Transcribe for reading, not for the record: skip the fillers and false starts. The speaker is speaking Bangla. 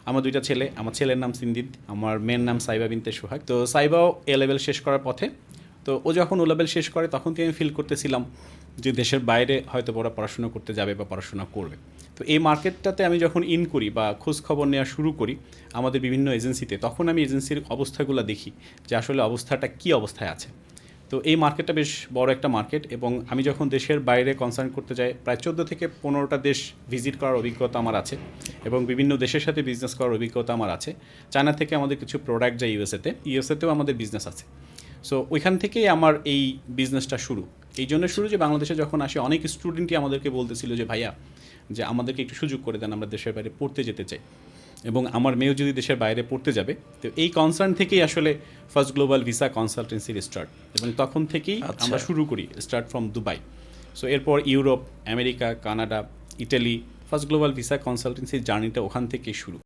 আমার দুইটা ছেলে, আমার ছেলের নাম সিন্দিদ, আমার মেয়ের নাম সাইবা বিনতে সোহাগ। তো সাইবাও এ লেভেল শেষ করার পথে। তো ও যখন ও লেভেল শেষ করে তখন থেকে আমি ফিল করতেছিলাম যে দেশের বাইরে হয়তো ওরা পড়াশোনা করতে যাবে বা পড়াশোনা করবে। তো এই মার্কেটটাতে আমি যখন ইন করি বা খোঁজ খবর নেওয়া শুরু করি আমাদের বিভিন্ন এজেন্সিতে, তখন আমি এজেন্সির অবস্থাগুলো দেখি যে আসলে অবস্থাটা কী অবস্থায় আছে। তো এই মার্কেটটা বেশ বড় একটা মার্কেট, এবং আমি যখন দেশের বাইরে কনসার্ন করতে যাই প্রায় 14 থেকে 15টা দেশ ভিজিট করার অভিজ্ঞতা আমার আছে, এবং বিভিন্ন দেশের সাথে বিজনেস করার অভিজ্ঞতা আমার আছে। চায়না থেকে আমাদের কিছু প্রোডাক্ট যায় ইউএসএতেও আমাদের বিজনেস আছে। সো ওইখান থেকেই আমার এই বিজনেসটা শুরু। এই জন্য শুরু যে বাংলাদেশে যখন আসে অনেক স্টুডেন্টই আমাদেরকে বলতেছিল যে ভাইয়া, যে আমাদেরকে একটু সুযোগ করে দেন, আমরা দেশের বাইরে পড়তে যেতে চাই, এবং আমার মেয়েও যদি দেশের বাইরে পড়তে যাবে। তো এই কনসার্ন থেকেই আসলে ফার্স্ট গ্লোবাল ভিসা কনসালটেন্সির স্টার্ট, এবং তখন থেকেই আমরা শুরু করি, স্টার্ট ফ্রম দুবাই। সো এরপর Europe, America, Canada, Italy, first global visa কনসালটেন্সির জার্নিটা ওখান থেকেই শুরু।